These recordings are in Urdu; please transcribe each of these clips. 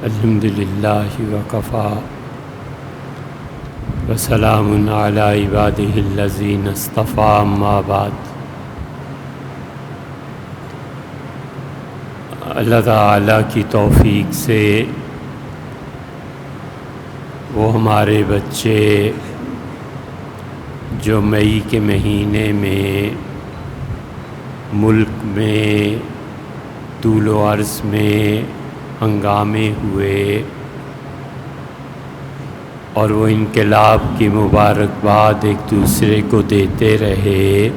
الحمد للہ وکفیٰ وسلام علی عبادہ الذین اصطفیٰ اما بعد۔ اللہ تعالیٰ کی توفیق سے وہ ہمارے بچے جو مئی کے مہینے میں ملک میں طول و عرض میں ہنگامے ہوئے اور وہ انقلاب کی مبارکباد ایک دوسرے کو دیتے رہے،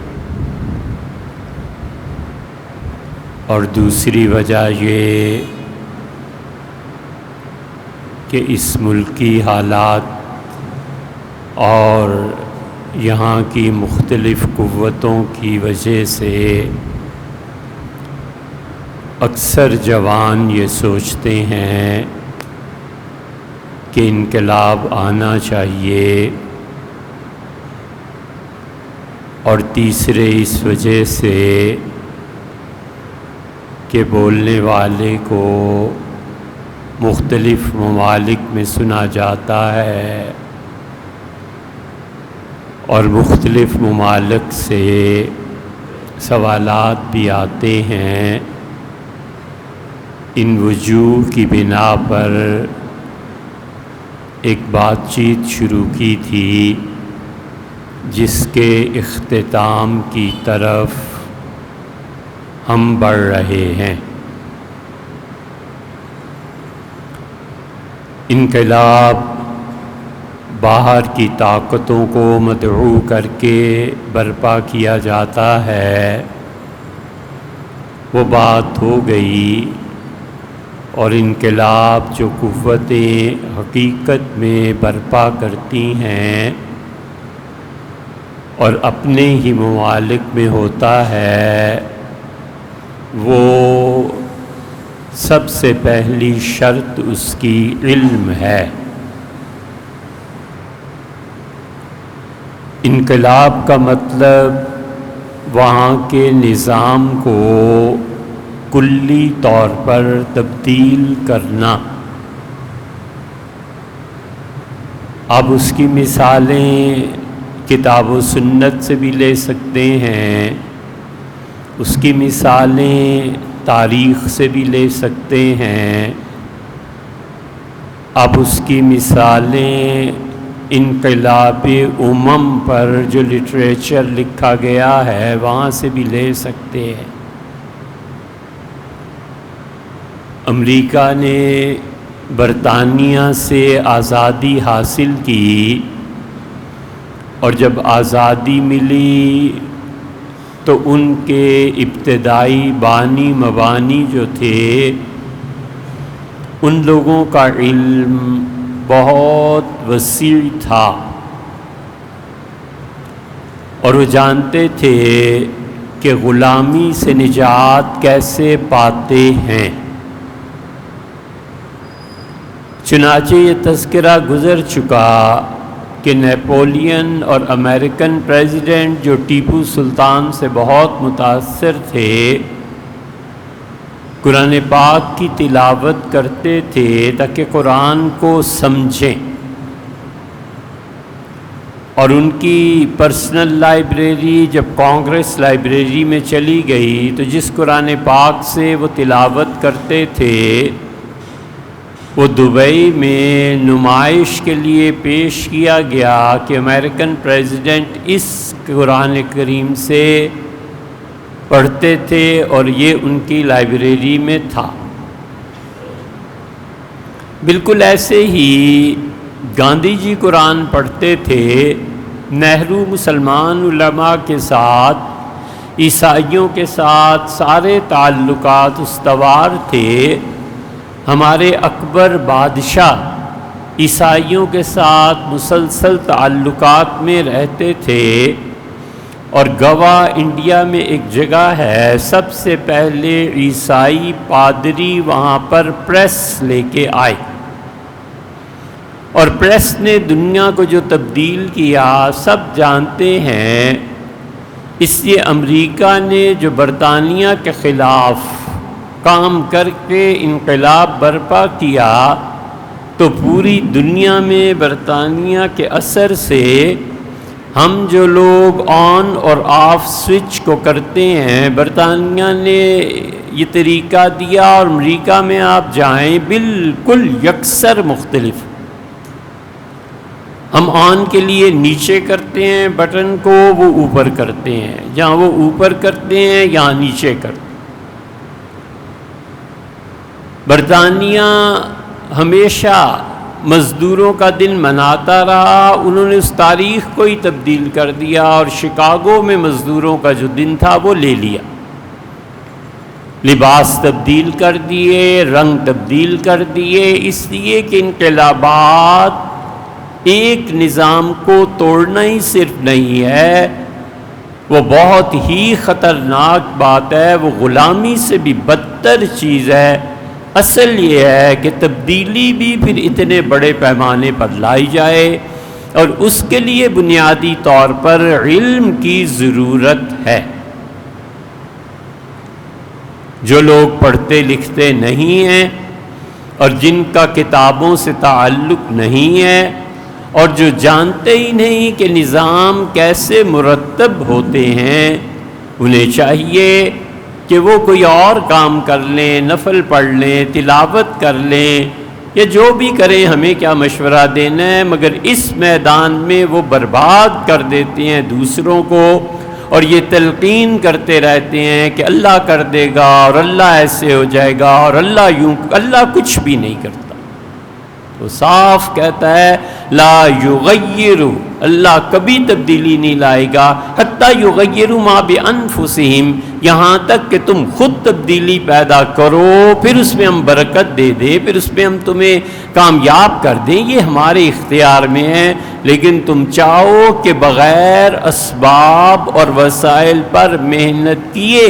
اور دوسری وجہ یہ کہ اس ملکی حالات اور یہاں کی مختلف قوتوں کی وجہ سے اکثر جوان یہ سوچتے ہیں کہ انقلاب آنا چاہیے، اور تیسرے اس وجہ سے کہ بولنے والے کو مختلف ممالک میں سنا جاتا ہے اور مختلف ممالک سے سوالات بھی آتے ہیں۔ ان وجوہ کی بنا پر ایک بات چیت شروع کی تھی جس کے اختتام کی طرف ہم بڑھ رہے ہیں۔ انقلاب باہر کی طاقتوں کو مدعو کر کے برپا کیا جاتا ہے، وہ بات ہو گئی، اور انقلاب جو قوتیں حقیقت میں برپا کرتی ہیں اور اپنے ہی ممالک میں ہوتا ہے، وہ سب سے پہلی شرط اس کی علم ہے۔ انقلاب کا مطلب وہاں کے نظام کو کلی طور پر تبدیل کرنا۔ اب اس کی مثالیں کتاب و سنت سے بھی لے سکتے ہیں، اس کی مثالیں تاریخ سے بھی لے سکتے ہیں، اب اس کی مثالیں انقلاب پر جو لٹریچر لکھا گیا ہے وہاں سے بھی لے سکتے ہیں۔ امریکہ نے برطانیہ سے آزادی حاصل کی، اور جب آزادی ملی تو ان کے ابتدائی بانی مبانی جو تھے ان لوگوں کا علم بہت وسیع تھا، اور وہ جانتے تھے کہ غلامی سے نجات کیسے پاتے ہیں۔ چنانچہ یہ تذکرہ گزر چکا کہ نیپولین اور امریکن پریزیڈنٹ جو ٹیپو سلطان سے بہت متاثر تھے، قرآن پاک کی تلاوت کرتے تھے تاکہ قرآن کو سمجھیں، اور ان کی پرسنل لائبریری جب کانگریس لائبریری میں چلی گئی تو جس قرآن پاک سے وہ تلاوت کرتے تھے وہ دبئی میں نمائش کے لیے پیش کیا گیا کہ امریکن پریزیڈنٹ اس قرآن کریم سے پڑھتے تھے اور یہ ان کی لائبریری میں تھا۔ بالکل ایسے ہی گاندھی جی قرآن پڑھتے تھے، نہرو مسلمان علماء کے ساتھ، عیسائیوں کے ساتھ سارے تعلقات استوار تھے، ہمارے اکبر بادشاہ عیسائیوں کے ساتھ مسلسل تعلقات میں رہتے تھے، اور گوا انڈیا میں ایک جگہ ہے، سب سے پہلے عیسائی پادری وہاں پر پریس لے کے آئے، اور پریس نے دنیا کو جو تبدیل کیا سب جانتے ہیں۔ اس لیے امریکہ نے جو برطانیہ کے خلاف کام کر کے انقلاب برپا کیا تو پوری دنیا میں برطانیہ کے اثر سے ہم جو لوگ آن اور آف سوئچ کو کرتے ہیں، برطانیہ نے یہ طریقہ دیا، اور امریکہ میں آپ جائیں بالکل یکسر مختلف۔ ہم آن کے لیے نیچے کرتے ہیں بٹن کو، وہ اوپر کرتے ہیں، جہاں وہ اوپر کرتے ہیں یہاں نیچے کرتے ہیں۔ برطانیہ ہمیشہ مزدوروں کا دن مناتا رہا، انہوں نے اس تاریخ کو ہی تبدیل کر دیا، اور شکاگو میں مزدوروں کا جو دن تھا وہ لے لیا، لباس تبدیل کر دیے، رنگ تبدیل کر دیے، اس لیے کہ انقلابات ایک نظام کو توڑنا ہی صرف نہیں ہے، وہ بہت ہی خطرناک بات ہے، وہ غلامی سے بھی بدتر چیز ہے۔ اصل یہ ہے کہ تبدیلی بھی پھر اتنے بڑے پیمانے پر لائی جائے، اور اس کے لیے بنیادی طور پر علم کی ضرورت ہے۔ جو لوگ پڑھتے لکھتے نہیں ہیں اور جن کا کتابوں سے تعلق نہیں ہے، اور جو جانتے ہی نہیں کہ نظام کیسے مرتب ہوتے ہیں، انہیں چاہیے کہ وہ کوئی اور کام کر لیں، نفل پڑھ لیں، تلاوت کر لیں، یا جو بھی کریں، ہمیں کیا مشورہ دینا ہے، مگر اس میدان میں وہ برباد کر دیتے ہیں دوسروں کو، اور یہ تلقین کرتے رہتے ہیں کہ اللہ کر دے گا، اور اللہ ایسے ہو جائے گا، اور اللہ یوں، اللہ کچھ بھی نہیں کرتا۔ وہ صاف کہتا ہے لا یغیر، اللہ کبھی تبدیلی نہیں لائے گا، حتی یغیروا ما بانفسہم، یہاں تک کہ تم خود تبدیلی پیدا کرو، پھر اس میں ہم برکت دے دیں، پھر اس میں ہم تمہیں کامیاب کر دیں، یہ ہمارے اختیار میں ہے۔ لیکن تم چاہو کہ بغیر اسباب اور وسائل پر محنت کیے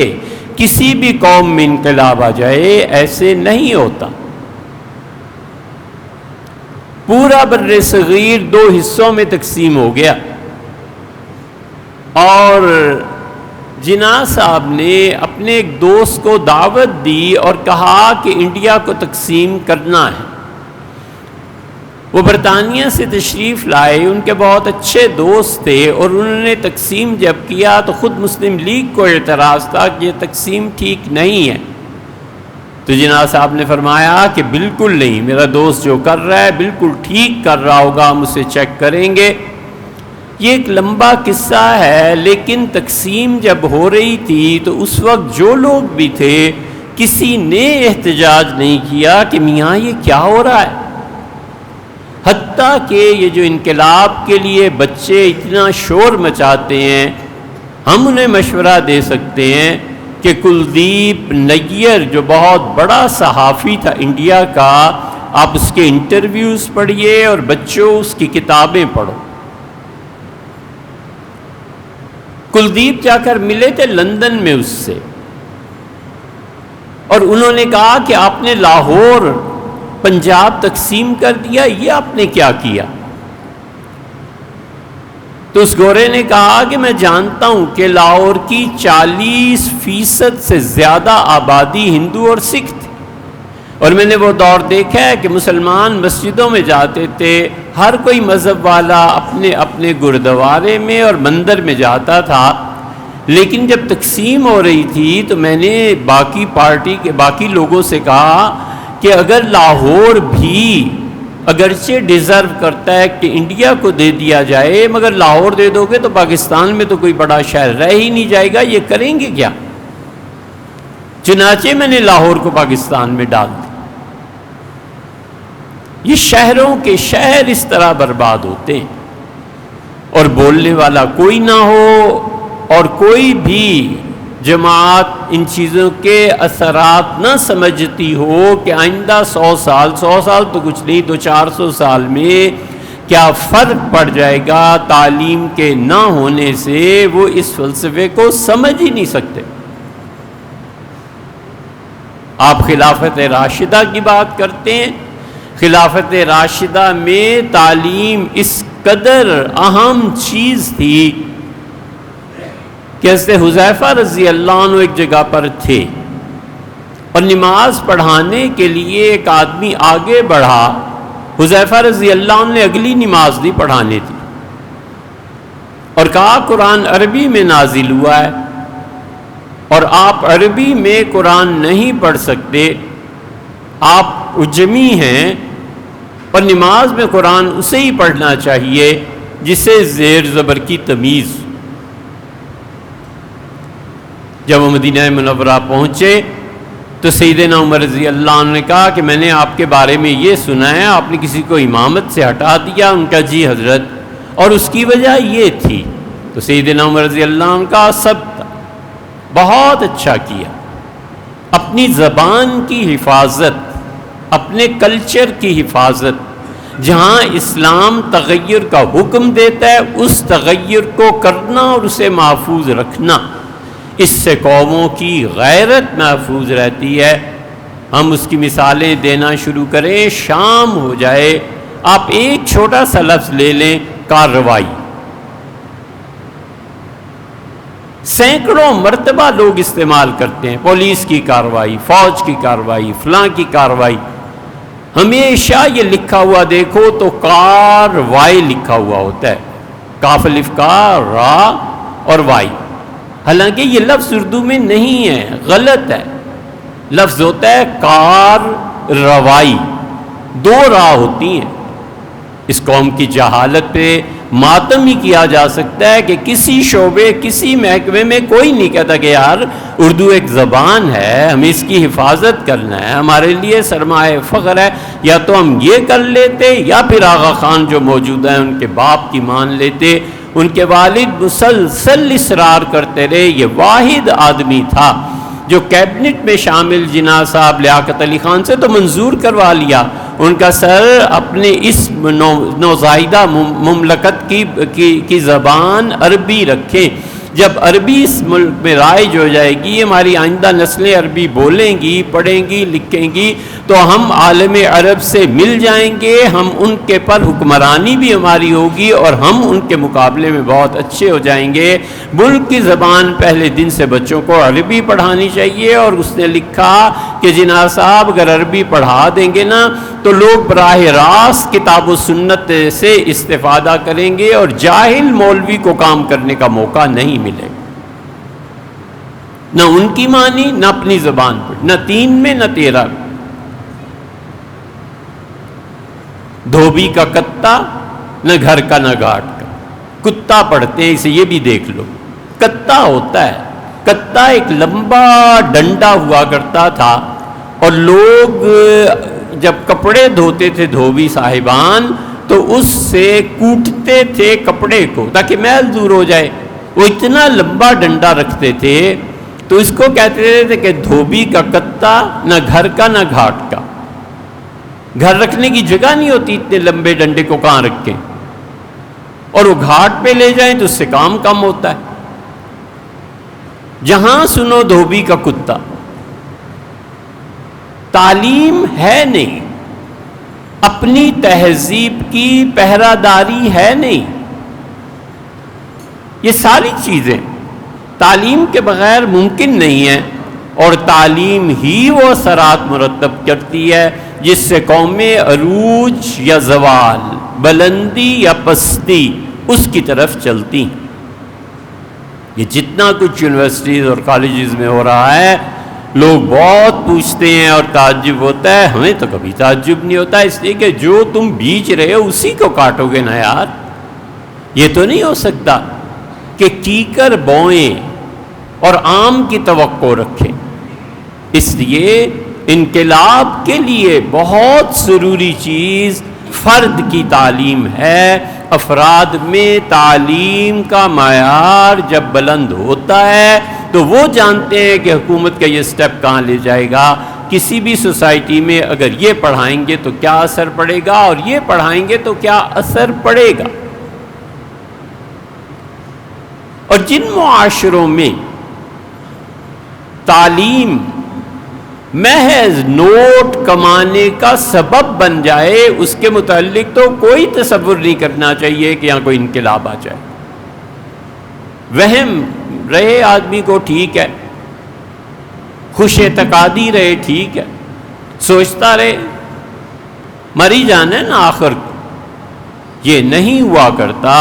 کسی بھی قوم میں انقلاب آ جائے، ایسے نہیں ہوتا۔ پورا بر صغیر دو حصوں میں تقسیم ہو گیا، اور جناح صاحب نے اپنے ایک دوست کو دعوت دی اور کہا کہ انڈیا کو تقسیم کرنا ہے۔ وہ برطانیہ سے تشریف لائے، ان کے بہت اچھے دوست تھے، اور انہوں نے تقسیم جب کیا تو خود مسلم لیگ کو اعتراض تھا کہ یہ تقسیم ٹھیک نہیں ہے۔ تو جناح صاحب نے فرمایا کہ بالکل نہیں، میرا دوست جو کر رہا ہے بالکل ٹھیک کر رہا ہوگا، ہم اسے چیک کریں گے۔ یہ ایک لمبا قصہ ہے، لیکن تقسیم جب ہو رہی تھی تو اس وقت جو لوگ بھی تھے کسی نے احتجاج نہیں کیا کہ میاں یہ کیا ہو رہا ہے، حتیٰ کہ یہ جو انقلاب کے لیے بچے اتنا شور مچاتے ہیں، ہم انہیں مشورہ دے سکتے ہیں کہ کلدیپ نیر جو بہت بڑا صحافی تھا انڈیا کا، آپ اس کے انٹرویوز پڑھیے اور بچوں اس کی کتابیں پڑھو۔ کلدیپ جا کر ملے تھے لندن میں اس سے، اور انہوں نے کہا کہ آپ نے لاہور پنجاب تقسیم کر دیا، یہ آپ نے کیا کیا؟ تو اس گورے نے کہا کہ میں جانتا ہوں کہ لاہور کی 40% سے زیادہ آبادی ہندو اور سکھ تھی، اور میں نے وہ دور دیکھا ہے کہ مسلمان مسجدوں میں جاتے تھے، ہر کوئی مذہب والا اپنے اپنے گردوارے میں اور مندر میں جاتا تھا، لیکن جب تقسیم ہو رہی تھی تو میں نے باقی پارٹی کے باقی لوگوں سے کہا کہ اگر لاہور بھی اگرچہ ڈیزرو کرتا ہے کہ انڈیا کو دے دیا جائے، مگر لاہور دے دو گے تو پاکستان میں تو کوئی بڑا شہر رہ ہی نہیں جائے گا، یہ کریں گے کیا؟ چنانچہ میں نے لاہور کو پاکستان میں ڈال دیا۔ یہ شہروں کے شہر اس طرح برباد ہوتے ہیں، اور بولنے والا کوئی نہ ہو، اور کوئی بھی جماعت ان چیزوں کے اثرات نہ سمجھتی ہو کہ آئندہ 100 سال تو کچھ نہیں، 200-400 سال میں کیا فرق پڑ جائے گا تعلیم کے نہ ہونے سے، وہ اس فلسفے کو سمجھ ہی نہیں سکتے۔ آپ خلافت راشدہ کی بات کرتے ہیں، خلافت راشدہ میں تعلیم اس قدر اہم چیز تھی کہ حضرت حذیفہ رضی اللہ عنہ ایک جگہ پر تھے، اور نماز پڑھانے کے لیے ایک آدمی آگے بڑھا، حذیفہ رضی اللہ عنہ نے اگلی نماز نہیں پڑھانے دی اور کہا قرآن عربی میں نازل ہوا ہے اور آپ عربی میں قرآن نہیں پڑھ سکتے، آپ اجمی ہیں، اور نماز میں قرآن اسے ہی پڑھنا چاہیے جسے زیر زبر کی تمیز۔ جب وہ مدینہ منورہ پہنچے تو سیدنا عمر رضی اللہ عنہ نے کہا کہ میں نے آپ کے بارے میں یہ سنا ہے، آپ نے کسی کو امامت سے ہٹا دیا۔ ان کا جی حضرت، اور اس کی وجہ یہ تھی۔ تو سیدنا عمر رضی اللہ عنہ کا سب بہت اچھا کیا، اپنی زبان کی حفاظت، اپنے کلچر کی حفاظت، جہاں اسلام تغیر کا حکم دیتا ہے اس تغیر کو کرنا اور اسے محفوظ رکھنا، اس سے قوموں کی غیرت محفوظ رہتی ہے۔ ہم اس کی مثالیں دینا شروع کریں، شام ہو جائے، آپ ایک چھوٹا سا لفظ لے لیں، کارروائی۔ سینکڑوں مرتبہ لوگ استعمال کرتے ہیں، پولیس کی کارروائی، فوج کی کارروائی، فلاں کی کارروائی۔ ہمیشہ یہ لکھا ہوا دیکھو تو کاروائی لکھا ہوا ہوتا ہے، کاف الف کا، را اور وائی۔ حالانکہ یہ لفظ اردو میں نہیں ہے، غلط ہے، لفظ ہوتا ہے کارروائی، دو راہ ہوتی ہیں۔ اس قوم کی جہالت پہ ماتم ہی کیا جا سکتا ہے کہ کسی شعبے، کسی محکمے میں کوئی نہیں کہتا کہ یار اردو ایک زبان ہے، ہمیں اس کی حفاظت کرنا ہے، ہمارے لیے سرمایہ فخر ہے۔ یا تو ہم یہ کر لیتے یا پھر آغا خان جو موجود ہیں ان کے باپ کی مان لیتے۔ ان کے والد مسلسل اصرار کرتے رہے۔ یہ واحد آدمی تھا جو کیبنٹ میں شامل جناح صاحب لیاقت علی خان سے تو منظور کروا لیا، ان کا سر اپنے اس نوزائیدہ مملکت کی زبان عربی رکھیں۔ جب عربی اس ملک میں رائج ہو جائے گی، ہماری آئندہ نسلیں عربی بولیں گی، پڑھیں گی، لکھیں گی، تو ہم عالم عرب سے مل جائیں گے، ہم ان کے پر حکمرانی بھی ہماری ہوگی اور ہم ان کے مقابلے میں بہت اچھے ہو جائیں گے۔ ملک کی زبان پہلے دن سے بچوں کو عربی پڑھانی چاہیے، اور اس نے لکھا کہ جناح صاحب اگر عربی پڑھا دیں گے نا تو لوگ براہ راست کتاب و سنت سے استفادہ کریں گے اور جاہل مولوی کو کام کرنے کا موقع نہیں ملے۔ نہ ان کی مانی، نہ اپنی زبان پر، نہ 3 میں نہ 13 میں۔ دھوبی کا کتا، نہ گھر کا نہ گھاٹ کا۔ کتا پڑھتے ہیں، اسے یہ بھی دیکھ لو، کتا ہوتا ہے، کتا ایک لمبا ڈنڈا ہوا کرتا تھا، اور لوگ جب کپڑے دھوتے تھے دھوبی صاحبان تو اس سے کوٹتے تھے کپڑے کو تاکہ میل دور ہو جائے۔ وہ اتنا لمبا ڈنڈا رکھتے تھے، تو اس کو کہتے تھے کہ دھوبی کا کتا، نہ گھر کا نہ گھاٹ کا۔ گھر رکھنے کی جگہ نہیں ہوتی، اتنے لمبے ڈنڈے کو کہاں رکھیں، اور وہ گھاٹ پہ لے جائیں تو اس سے کام کم ہوتا ہے۔ جہاں سنو دھوبی کا کتا، تعلیم ہے نہیں، اپنی تہذیب کی پہرہ داری ہے نہیں، یہ ساری چیزیں تعلیم کے بغیر ممکن نہیں ہیں، اور تعلیم ہی وہ اثرات مرتب کرتی ہے جس سے قومیں عروج یا زوال، بلندی یا پستی اس کی طرف چلتی ہیں۔ یہ جتنا کچھ یونیورسٹیز اور کالجز میں ہو رہا ہے، لوگ بہت پوچھتے ہیں اور تعجب ہوتا ہے، ہمیں تو کبھی تعجب نہیں ہوتا، اس لیے کہ جو تم بیچ رہے ہو اسی کو کاٹو گے نا یار۔ یہ تو نہیں ہو سکتا کہ کیکر بوئیں اور آم کی توقع رکھیں۔ اس لیے انقلاب کے لیے بہت ضروری چیز فرد کی تعلیم ہے۔ افراد میں تعلیم کا معیار جب بلند ہوتا ہے تو وہ جانتے ہیں کہ حکومت کا یہ سٹیپ کہاں لے جائے گا۔ کسی بھی سوسائٹی میں اگر یہ پڑھائیں گے تو کیا اثر پڑے گا، اور یہ پڑھائیں گے تو کیا اثر پڑے گا۔ اور جن معاشروں میں تعلیم محض نوٹ کمانے کا سبب بن جائے، اس کے متعلق تو کوئی تصور نہیں کرنا چاہیے کہ یہاں کوئی انقلاب آ جائے۔ وہم رہے آدمی کو ٹھیک ہے، خوش اعتقادی رہے، ٹھیک ہے، سوچتا رہے، مری جانا ہے نا آخر کو۔ یہ نہیں ہوا کرتا۔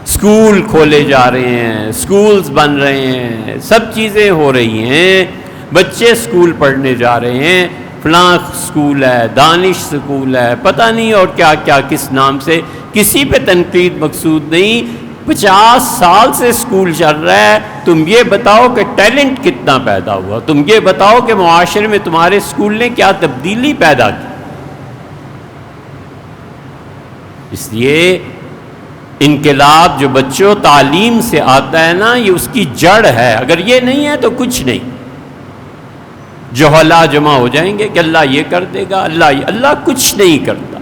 سکول کھولے جا رہے ہیں، سکولز بن رہے ہیں، سب چیزیں ہو رہی ہیں، بچے سکول پڑھنے جا رہے ہیں، فلاں سکول ہے، دانش سکول ہے، پتہ نہیں اور کیا کیا کس نام سے، کسی پہ تنقید مقصود نہیں۔ 50 سال سے سکول چل رہا ہے، تم یہ بتاؤ کہ ٹیلنٹ کتنا پیدا ہوا، تم یہ بتاؤ کہ معاشرے میں تمہارے سکول نے کیا تبدیلی پیدا کی۔ اس لیے انقلاب جو بچوں تعلیم سے آتا ہے نا، یہ اس کی جڑ ہے، اگر یہ نہیں ہے تو کچھ نہیں۔ جہلا جمع ہو جائیں گے کہ اللہ یہ کر دے گا، اللہ کچھ نہیں کرتا،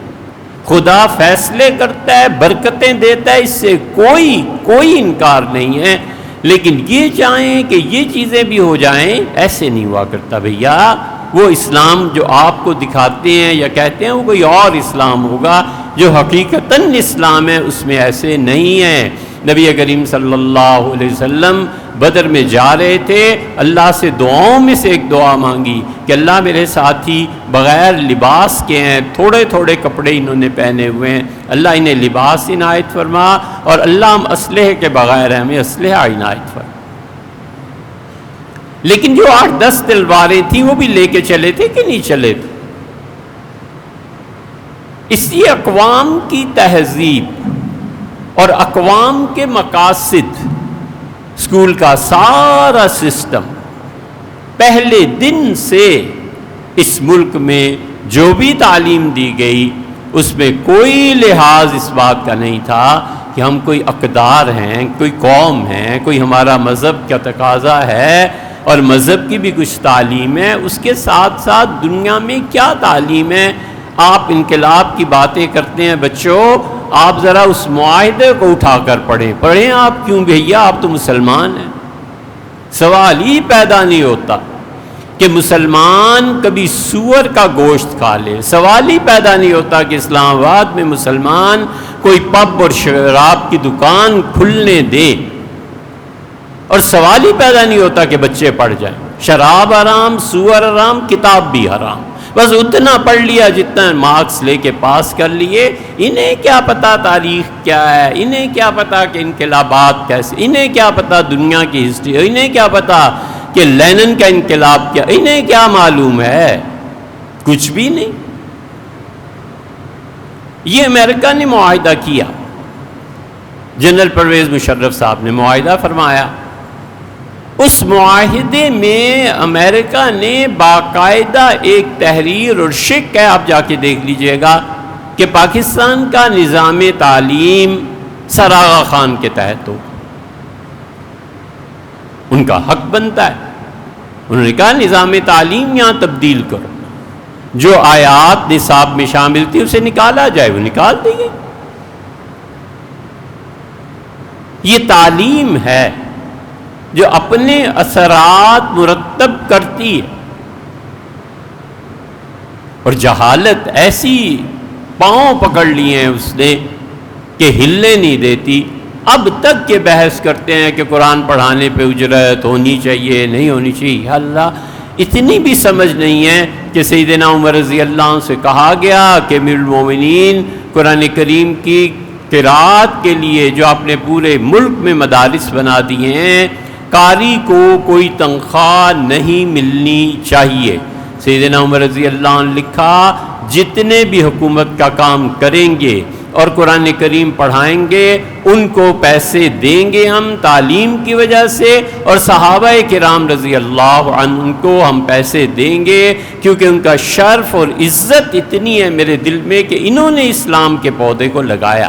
خدا فیصلے کرتا ہے، برکتیں دیتا ہے، اس سے کوئی انکار نہیں ہے، لیکن یہ چاہیں کہ یہ چیزیں بھی ہو جائیں، ایسے نہیں ہوا کرتا بھیا۔ وہ اسلام جو آپ کو دکھاتے ہیں یا کہتے ہیں وہ کوئی اور اسلام ہوگا، جو حقیقتاً اسلام ہے اس میں ایسے نہیں ہے۔ نبی کریم صلی اللہ علیہ وسلم بدر میں جا رہے تھے، اللہ سے دعاؤں میں سے ایک دعا مانگی کہ اللہ میرے ساتھی بغیر لباس کے ہیں، تھوڑے تھوڑے کپڑے انہوں نے پہنے ہوئے ہیں، اللہ انہیں لباس عنایت فرما، اور اللہ ہم اسلحے کے بغیر ہیں، ہمیں اسلحہ عنایت فرما۔ لیکن جو 8-10 تلواریں تھیں وہ بھی لے کے چلے تھے کہ نہیں چلے تھے؟ اس لیے اقوام کی تہذیب اور اقوام کے مقاصد، اسکول کا سارا سسٹم پہلے دن سے اس ملک میں جو بھی تعلیم دی گئی اس میں کوئی لحاظ اس بات کا نہیں تھا کہ ہم کوئی اقدار ہیں، کوئی قوم ہیں، کوئی ہمارا مذہب کا تقاضا ہے اور مذہب کی بھی کچھ تعلیم ہے، اس کے ساتھ ساتھ دنیا میں کیا تعلیم ہے۔ آپ انقلاب کی باتیں کرتے ہیں بچوں، آپ ذرا اس معاہدے کو اٹھا کر پڑھیں آپ، کیوں بھیا آپ تو مسلمان ہیں۔ سوال ہی پیدا نہیں ہوتا کہ مسلمان کبھی سور کا گوشت کھا لے، سوال ہی پیدا نہیں ہوتا کہ اسلام آباد میں مسلمان کوئی پب اور شراب کی دکان کھلنے دے، اور سوال ہی پیدا نہیں ہوتا کہ بچے پڑھ جائیں۔ شراب حرام، سور حرام، کتاب بھی حرام، بس اتنا پڑھ لیا جتنا مارکس لے کے پاس کر لیے۔ انہیں کیا پتا تاریخ کیا ہے، انہیں کیا پتا کہ انقلابات کیسے، انہیں کیا پتا دنیا کی ہسٹری، انہیں کیا پتا کہ لینن کا انقلاب کیا، انہیں کیا معلوم ہے؟ کچھ بھی نہیں۔ یہ امریکہ نے معاہدہ کیا، جنرل پرویز مشرف صاحب نے معاہدہ فرمایا، اس معاہدے میں امریکہ نے باقاعدہ ایک تحریر اور شک ہے، آپ جا کے دیکھ لیجئے گا، کہ پاکستان کا نظام تعلیم سر آغا خان کے تحت ہو، ان کا حق بنتا ہے۔ انہوں نے کہا نظام تعلیم یہاں تبدیل کرو، جو آیات نصاب میں شامل تھی اسے نکالا جائے، وہ نکال دی گئی۔ یہ تعلیم ہے جو اپنے اثرات مرتب کرتی ہے، اور جہالت ایسی پاؤں پکڑ لیے ہیں اس نے کہ ہلنے نہیں دیتی۔ اب تک یہ بحث کرتے ہیں کہ قرآن پڑھانے پہ اجرت ہونی چاہیے نہیں ہونی چاہیے۔ اللہ، اتنی بھی سمجھ نہیں ہے کہ سیدنا عمر رضی اللہ عنہ سے کہا گیا کہ امیر المومنین قرآن کریم کی قرأت کے لیے جو آپ نے پورے ملک میں مدارس بنا دیے ہیں، قاری کو کوئی تنخواہ نہیں ملنی چاہیے۔ سیدنا عمر رضی اللہ عنہ لکھا، جتنے بھی حکومت کا کام کریں گے اور قرآن کریم پڑھائیں گے ان کو پیسے دیں گے ہم تعلیم کی وجہ سے، اور صحابہ کرام رضی اللہ عنہ ان کو ہم پیسے دیں گے کیونکہ ان کا شرف اور عزت اتنی ہے میرے دل میں کہ انہوں نے اسلام کے پودے کو لگایا۔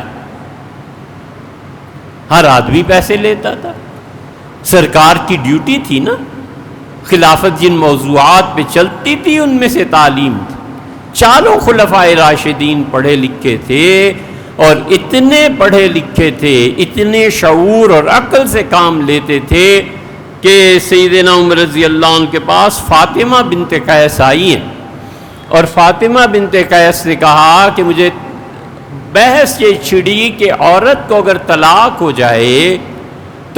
ہر آدمی پیسے لیتا تھا، سرکار کی ڈیوٹی تھی نا، خلافت جن موضوعات پہ چلتی تھی ان میں سے تعلیم تھی۔ چاروں خلفائے راشدین پڑھے لکھے تھے، اور اتنے پڑھے لکھے تھے، اتنے شعور اور عقل سے کام لیتے تھے کہ سیدنا عمر رضی اللہ عنہ کے پاس فاطمہ بنت قیس آئی ہیں، اور فاطمہ بنت قیس نے کہا کہ مجھے بحث یہ چھڑی کہ عورت کو اگر طلاق ہو جائے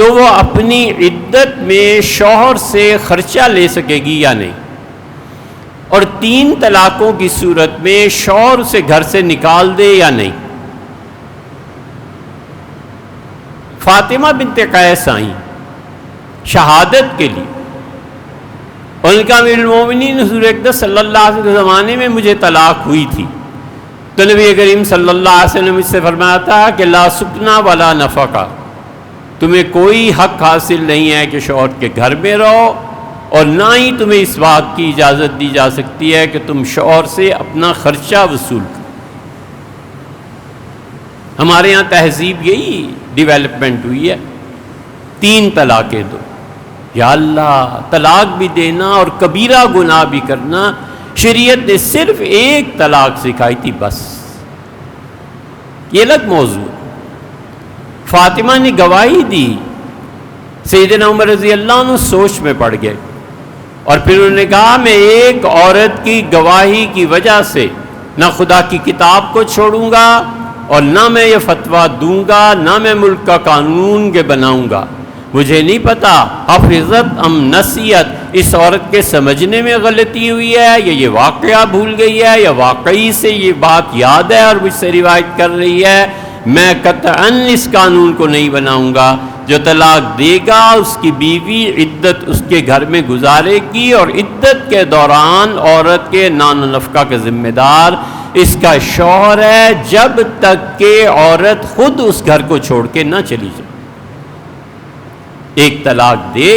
تو وہ اپنی عدت میں شوہر سے خرچہ لے سکے گی یا نہیں، اور 3 طلاقوں کی صورت میں شوہر اسے گھر سے نکال دے یا نہیں۔ فاطمہ بنت قیس آئیں شہادت کے لیے، اور ان کا امیر المومنین حضور اقدس صلی اللہ علیہ وسلم کے زمانے میں مجھے طلاق ہوئی تھی، تو نبی کریم صلی اللہ علیہ وسلم نے مجھ سے فرمایا تھا کہ لا سکنا ولا نفقہ، تمہیں کوئی حق حاصل نہیں ہے کہ شوہر کے گھر میں رہو، اور نہ ہی تمہیں اس بات کی اجازت دی جا سکتی ہے کہ تم شوہر سے اپنا خرچہ وصول کرو۔ ہمارے یہاں تہذیب یہی ڈیولپمنٹ ہوئی ہے، 3 طلاقیں دو، یا اللہ، طلاق بھی دینا اور کبیرہ گناہ بھی کرنا، شریعت نے صرف 1 طلاق سکھائی تھی بس، یہ الگ موضوع۔ فاطمہ نے گواہی دی، سیدنا عمر رضی اللہ عنہ سوچ میں پڑ گئے، اور پھر انہوں نے کہا میں ایک عورت کی گواہی کی وجہ سے نہ خدا کی کتاب کو چھوڑوں گا، اور نہ میں یہ فتویٰ دوں گا، نہ میں ملک کا قانون کے بناؤں گا۔ مجھے نہیں پتا حفظت ام نسیت، اس عورت کے سمجھنے میں غلطی ہوئی ہے، یا یہ واقعہ بھول گئی ہے، یا واقعی سے یہ بات یاد ہے اور مجھ سے روایت کر رہی ہے، میں قطعاً اس قانون کو نہیں بناؤں گا۔ جو طلاق دے گا اس کی بیوی عدت اس کے گھر میں گزارے گی، اور عدت کے دوران عورت کے نان و نفقہ کا ذمہ دار اس کا شوہر ہے، جب تک کہ عورت خود اس گھر کو چھوڑ کے نہ چلی جائے۔ 1 طلاق دے،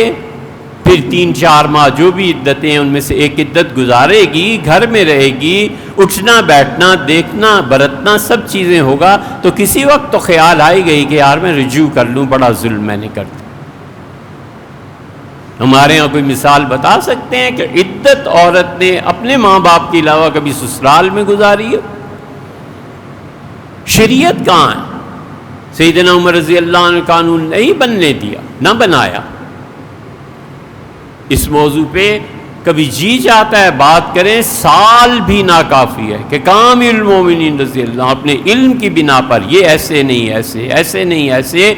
پھر 3-4 ماہ جو بھی عدتیں ہیں ان میں سے ایک عدت گزارے گی، گھر میں رہے گی، اٹھنا بیٹھنا دیکھنا برتنا سب چیزیں ہوگا، تو کسی وقت تو خیال آئی گئی کہ یار میں رجوع کر لوں، بڑا ظلم میں نے کر دیا۔ ہمارے ہاں کوئی مثال بتا سکتے ہیں کہ عدت عورت نے اپنے ماں باپ کے علاوہ کبھی سسرال میں گزاری ہے؟ شریعت کہاں ہے؟ سیدنا عمر رضی اللہ عنہ قانون نہیں بننے دیا، نہ بنایا۔ اس موضوع پہ کبھی جی چاہتا ہے بات کریں، سال بھی ناکافی ہے کہ کامل المومنین رضی اللہ اپنے علم کی بنا پر یہ ایسے نہیں ایسے، ایسے نہیں ایسے۔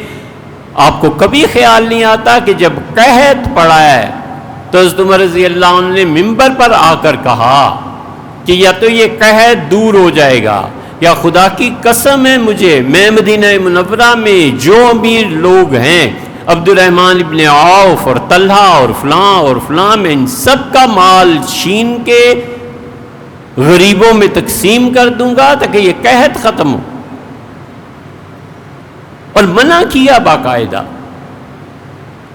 آپ کو کبھی خیال نہیں آتا کہ جب قحط پڑا ہے تو حضرت عمر رضی اللہ عنہ نے ممبر پر آ کر کہا کہ یا تو یہ قحط دور ہو جائے گا، یا خدا کی قسم ہے مجھے، میں مدینہ منورہ میں جو امیر لوگ ہیں، عبد الرحمن ابن عوف اور طلحہ اور فلاں میں ان سب کا مال چھین کے غریبوں میں تقسیم کر دوں گا تاکہ یہ قحط ختم ہو۔ اور منع کیا باقاعدہ،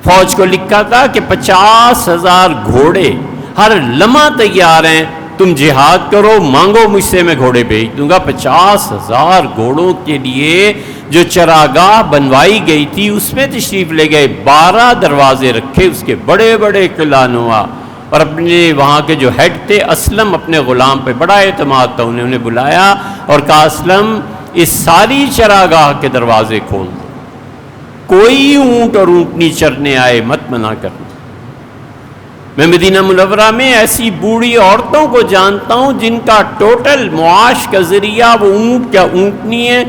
فوج کو لکھا تھا کہ 50,000 گھوڑے ہر لمحہ تیار ہیں، تم جہاد کرو، مانگو مجھ سے، میں گھوڑے بھیج دوں گا۔ 50,000 گھوڑوں کے لیے جو چراگاہ بنوائی گئی تھی اس میں تشریف لے گئے، 12 دروازے رکھے اس کے بڑے بڑے قلعہ نما، اور اپنے وہاں کے جو ہیڈ تھے اسلم، اپنے غلام پہ بڑا اعتماد تھا، انہیں بلایا اور کہا اسلم اس ساری چراگاہ کے دروازے کھول دو، کوئی اونٹ اور اونٹنی چرنے آئے مت منع کرنا۔ میں مدینہ منورہ میں ایسی بوڑھی عورتوں کو جانتا ہوں جن کا ٹوٹل معاش کا ذریعہ وہ اونٹ یا اونٹنی ہے،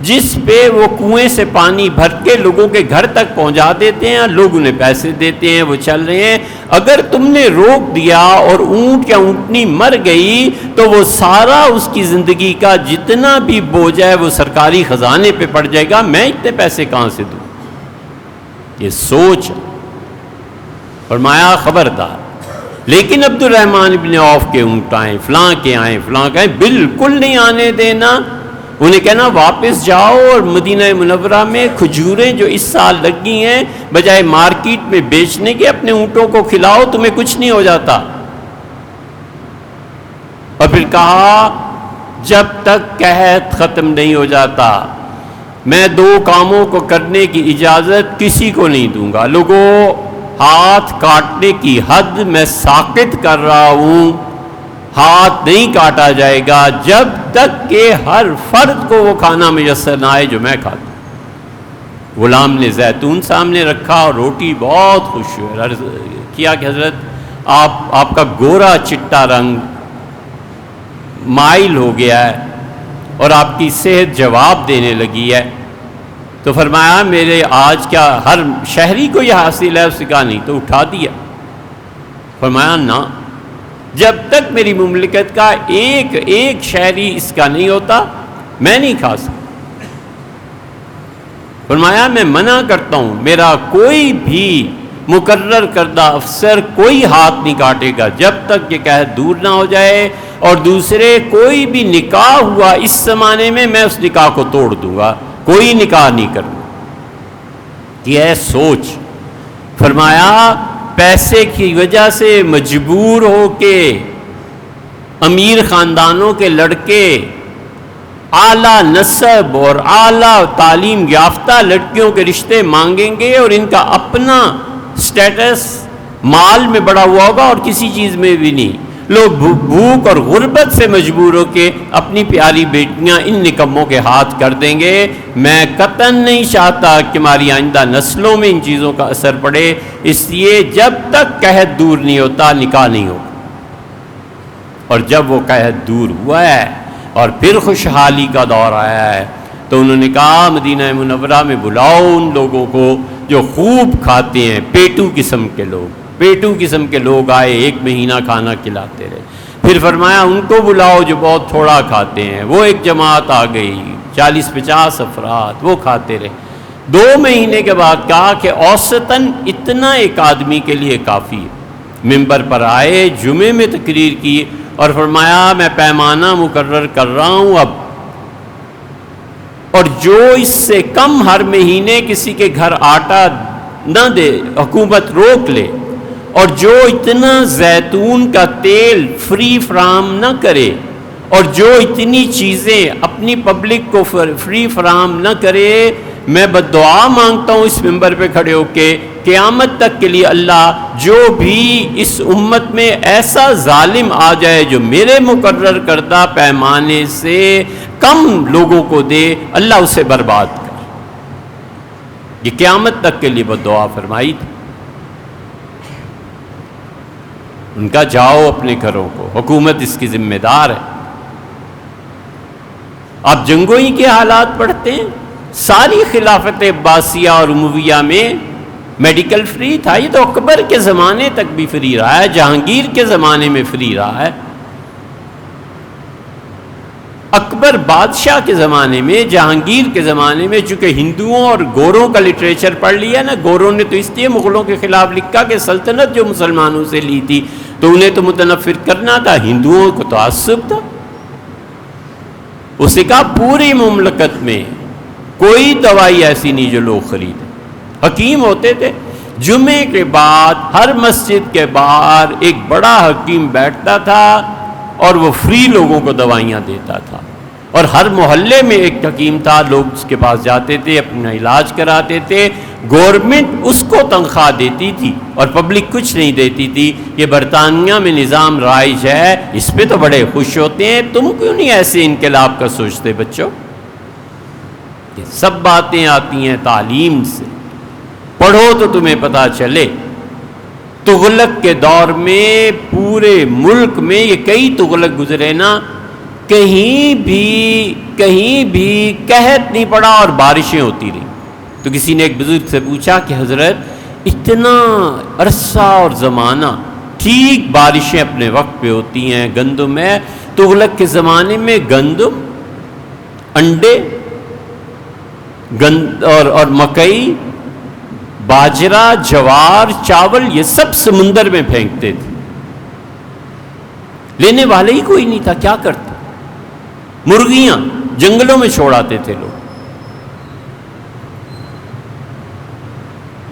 جس پہ وہ کنویں سے پانی بھر کے لوگوں کے گھر تک پہنچا دیتے ہیں، لوگ انہیں پیسے دیتے ہیں، وہ چل رہے ہیں۔ اگر تم نے روک دیا اور اونٹ یا اونٹنی مر گئی تو وہ سارا اس کی زندگی کا جتنا بھی بوجھ ہے وہ سرکاری خزانے پہ پڑ جائے گا، میں اتنے پیسے کہاں سے دوں؟ یہ سوچ فرمایا خبردار۔ لیکن عبد الرحمن ابن عوف کے اونٹ آئیں، فلاں کے آئیں، فلاں کے آئیں، بالکل نہیں آنے دینا، انہیں کہنا واپس جاؤ اور مدینہ منورہ میں کھجوریں جو اس سال لگی ہیں بجائے مارکیٹ میں بیچنے کے اپنے اونٹوں کو کھلاؤ، تمہیں کچھ نہیں ہو جاتا۔ اور پھر کہا جب تک قحط ختم نہیں ہو جاتا میں 2 کاموں کو کرنے کی اجازت کسی کو نہیں دوں گا۔ لوگوں، ہاتھ کاٹنے کی حد میں ساقط کر رہا ہوں، ہاتھ نہیں کاٹا جائے گا جب تک کہ ہر فرد کو وہ کھانا میسر نہ آئے جو میں کھاتا ہوں۔ غلام نے زیتون سامنے رکھا اور روٹی بہت خوش ہوئے، عرض کیا کہ حضرت آپ کا گورا چٹا رنگ مائل ہو گیا ہے اور آپ کی صحت جواب دینے لگی ہے۔ تو تو فرمایا میرے آج کیا ہر شہری کو یہ حاصل ہے؟ اس نے کہا نہیں، تو اٹھا دیا۔ فرمایا نہ، جب تک میری مملکت کا ایک شہری اس کا نہیں ہوتا میں نہیں کھا سکتا۔ فرمایا میں منع کرتا ہوں، میرا کوئی بھی مقرر کردہ افسر کوئی ہاتھ نہیں کاٹے گا جب تک یہ قحط دور نہ ہو جائے، اور دوسرے کوئی بھی نکاح ہوا اس زمانے میں میں اس نکاح کو توڑ دوں گا، کوئی نکاح نہیں کروں۔ یہ ہے سوچ۔ فرمایا پیسے کی وجہ سے مجبور ہو کے امیر خاندانوں کے لڑکے اعلیٰ نسب اور اعلیٰ تعلیم یافتہ لڑکیوں کے رشتے مانگیں گے، اور ان کا اپنا سٹیٹس مال میں بڑا ہوا ہوگا اور کسی چیز میں بھی نہیں۔ لوگ بھوک اور غربت سے مجبور ہو کے اپنی پیاری بیٹیاں ان نکموں کے ہاتھ کر دیں گے۔ میں قطعاً نہیں چاہتا کہ ہماری آئندہ نسلوں میں ان چیزوں کا اثر پڑے، اس لیے جب تک قحط دور نہیں ہوتا نکاح نہیں ہوگا۔ اور جب وہ قحط دور ہوا ہے اور پھر خوشحالی کا دور آیا ہے تو انہوں نے کہا مدینہ منورہ میں بلاؤ ان لوگوں کو جو خوب کھاتے ہیں، پیٹو قسم کے لوگ آئے، 1 مہینہ کھانا کھلاتے رہے۔ پھر فرمایا ان کو بلاؤ جو بہت تھوڑا کھاتے ہیں، وہ ایک جماعت آ گئی 40-50 افراد، وہ کھاتے رہے۔ 2 مہینے کے بعد کہا کہ اوسطاً اتنا ایک آدمی کے لیے کافی ہے۔ ممبر پر آئے، جمعے میں تقریر کی اور فرمایا میں پیمانہ مقرر کر رہا ہوں اب، اور جو اس سے کم ہر مہینے کسی کے گھر آٹا نہ دے حکومت روک لے، اور جو اتنا زیتون کا تیل فری فراہم نہ کرے، اور جو اتنی چیزیں اپنی پبلک کو فری فراہم نہ کرے، میں بددعا مانگتا ہوں اس ممبر پہ کھڑے ہو کے قیامت تک کے لیے اللہ جو بھی اس امت میں ایسا ظالم آ جائے جو میرے مقرر کردہ پیمانے سے کم لوگوں کو دے، اللہ اسے برباد کر۔ یہ قیامت تک کے لیے بددعا فرمائی تھی۔ ان کا جاؤ اپنے گھروں کو، حکومت اس کی ذمہ دار ہے۔ آپ جنگوئی کے حالات پڑھتے ہیں، ساری خلافت عباسیہ اور امویہ میں میڈیکل فری تھا۔ یہ تو اکبر کے زمانے تک بھی فری رہا ہے، جہانگیر کے زمانے میں فری رہا ہے۔ اکبر بادشاہ کے زمانے میں، جہانگیر کے زمانے میں، چونکہ ہندوؤں اور گوروں کا لٹریچر پڑھ لیا نا، گوروں نے تو اس لیے مغلوں کے خلاف لکھا کہ سلطنت جو مسلمانوں سے لی تھی تو انہیں تو متنفر کرنا تھا، ہندوؤں کو تعصب تھا۔ اسے کہا پوری مملکت میں کوئی دوائی ایسی نہیں جو لوگ خریدیں۔ حکیم ہوتے تھے، جمعے کے بعد ہر مسجد کے باہر ایک بڑا حکیم بیٹھتا تھا اور وہ فری لوگوں کو دوائیاں دیتا تھا، اور ہر محلے میں ایک حکیم تھا، لوگ اس کے پاس جاتے تھے، اپنا علاج کراتے تھے، گورنمنٹ اس کو تنخواہ دیتی تھی اور پبلک کچھ نہیں دیتی تھی۔ یہ برطانیہ میں نظام رائج ہے، اس پہ تو بڑے خوش ہوتے ہیں۔ تم کیوں نہیں ایسے انقلاب کا سوچتے بچوں؟ یہ سب باتیں آتی ہیں تعلیم سے، پڑھو تو تمہیں پتہ چلے۔ تغلق کے دور میں پورے ملک میں یہ کئی تغلق گزرے نا، کہیں بھی قحط نہیں پڑا اور بارشیں ہوتی رہی۔ تو کسی نے ایک بزرگ سے پوچھا کہ حضرت اتنا عرصہ اور زمانہ ٹھیک بارشیں اپنے وقت پہ ہوتی ہیں، گندم ہے، تغلق کے زمانے میں گندم، انڈے اور مکئی، باجرہ، جوار، چاول، یہ سب سمندر میں پھینکتے تھے، لینے والے ہی کوئی نہیں تھا، کیا کرتے؟ مرغیاں جنگلوں میں چھوڑ آتے تھے لوگ۔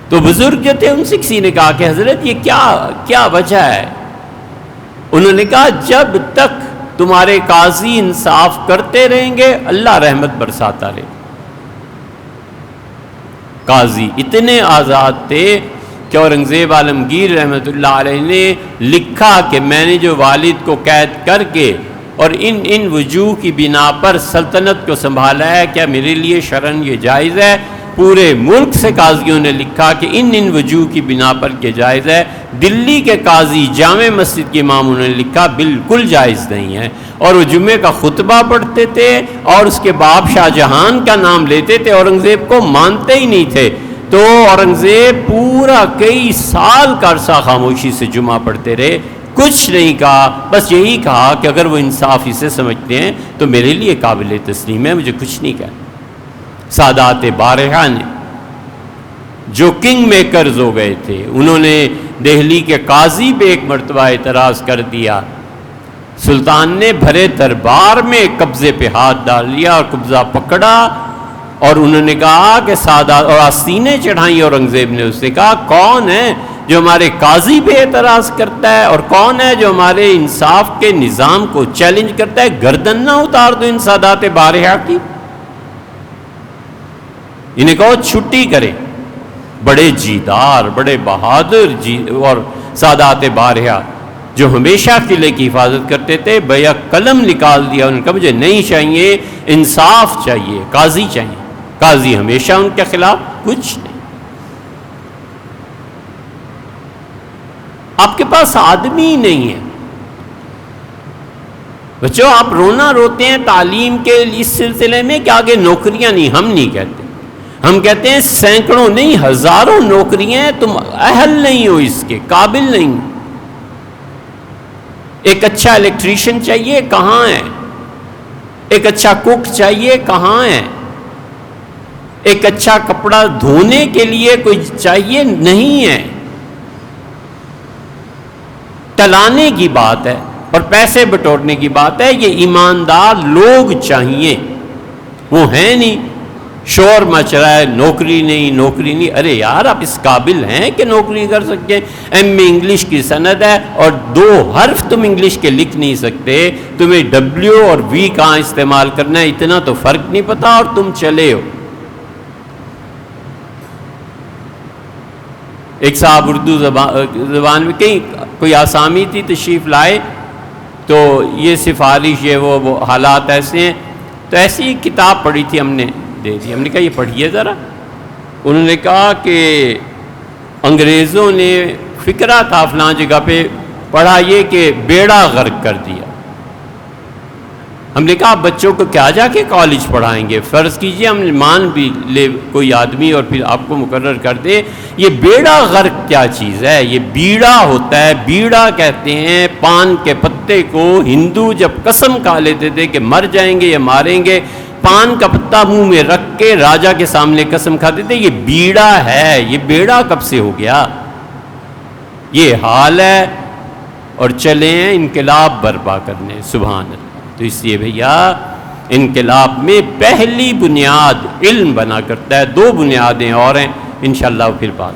تو بزرگ جو تھے ان سے کسی نے کہا کہ حضرت یہ کیا وجہ ہے؟ انہوں نے کہا جب تک تمہارے قاضی انصاف کرتے رہیں گے اللہ رحمت برساتا رہے۔ قاضی اتنے آزاد تھے کہ اورنگزیب عالمگیر رحمۃ اللہ علیہ نے لکھا کہ میں نے جو والد کو قید کر کے اور ان وجوہ کی بنا پر سلطنت کو سنبھالا ہے، کیا میرے لیے شرعاً یہ جائز ہے؟ پورے ملک سے قاضیوں نے لکھا کہ ان وجوہ کی بنا پر یہ جائز ہے۔ دلی کے قاضی جامع مسجد کے امام انہوں نے لکھا بالکل جائز نہیں ہے، اور وہ جمعے کا خطبہ پڑھتے تھے اور اس کے باپ شاہ جہان کا نام لیتے تھے، اورنگزیب کو مانتے ہی نہیں تھے، تو اورنگزیب پورا کئی سال کا عرصہ خاموشی سے جمعہ پڑھتے رہے، کچھ نہیں کہا، بس یہی کہا کہ اگر وہ انصاف اسے سمجھتے ہیں تو میرے لیے قابل تسلیم ہے، مجھے کچھ نہیں کہنا۔ سادات بارہا نے جو کنگ میکرز ہو گئے تھے، انہوں نے دہلی کے قاضی پہ ایک مرتبہ اعتراض کر دیا، سلطان نے بھرے دربار میں قبضے پہ ہاتھ ڈال لیا اور قبضہ پکڑا، اور انہوں نے کہا کہ سادات، اور آستینیں چڑھائیں اورنگزیب نے، اس نے کہا کون ہے جو ہمارے قاضی پہ اعتراض کرتا ہے، اور کون ہے جو ہمارے انصاف کے نظام کو چیلنج کرتا ہے، گردن نہ اتار دو ان سادات بارہا کی۔ انہیں کہو چھٹی کریں۔ بڑے جیدار، بڑے بہادر اور سادات بارہا جو ہمیشہ قلعے کی حفاظت کرتے تھے، بیک قلم نکال دیا، انہوں نے کہا مجھے نہیں چاہیے، انصاف چاہیے، قاضی چاہیے۔ قاضی ہمیشہ ان کے خلاف، کچھ نہیں۔ آپ کے پاس آدمی نہیں ہے۔ بچوں آپ رونا روتے ہیں تعلیم کے اس سلسلے میں کہ آگے نوکریاں نہیں، ہم نہیں کہتے، ہم کہتے ہیں سینکڑوں نہیں ہزاروں نوکریاں ہیں، تم اہل نہیں ہو، اس کے قابل نہیں ہو۔ ایک اچھا الیکٹریشین چاہیے، کہاں ہے؟ ایک اچھا کوک چاہیے، کہاں ہے؟ ایک اچھا کپڑا دھونے کے لیے کوئی چاہیے، نہیں ہے۔ ٹلانے کی بات ہے اور پیسے بٹورنے کی بات ہے، یہ ایماندار لوگ چاہیے، وہ ہیں نہیں۔ شور مچ رہا ہے نوکری نہیں، نوکری نہیں۔ ارے یار آپ اس قابل ہیں کہ نوکری کر سکتے ہیں؟ ایم اے انگلش کی سند ہے اور 2 حرف تم انگلش کے لکھ نہیں سکتے، تمہیں ڈبلیو اور وی کہاں استعمال کرنا ہے اتنا تو فرق نہیں پتا، اور تم چلے ہو۔ ایک صاحب اردو زبان میں کہیں کوئی آسامی تھی، تشریف لائے تو یہ سفارش، یہ وہ حالات ایسے ہیں، تو ایسی کتاب پڑھی تھی، ہم نے دے دی، ہم نے کہا یہ پڑھیے ذرا۔ انہوں نے کہا کہ انگریزوں نے فکرہ تھا فلاں جگہ پہ پڑھا یہ کہ بیڑا غرق کر دیا۔ ہم نے کہا آپ بچوں کو کیا جا کے کالج پڑھائیں گے؟ فرض کیجئے ہم مان بھی لے کوئی آدمی اور پھر آپ کو مقرر کر دے، یہ بیڑا غرق کیا چیز ہے؟ یہ بیڑا ہوتا ہے، بیڑا کہتے ہیں پان کے پتے کو۔ ہندو جب قسم کھا لیتے تھے کہ مر جائیں گے یا ماریں گے، پان کا پتا منہ میں رکھ کے راجا کے سامنے قسم کھاتے تھے، یہ بیڑا ہے۔ یہ بیڑا کب سے ہو گیا؟ یہ حال ہے، اور چلے ہیں انقلاب برپا کرنے، سبحان اللہ۔ تو اس لیے بھیا انقلاب میں پہلی بنیاد علم بنا کرتا ہے، 2 بنیادیں اور ہیں، انشاءاللہ پھر بات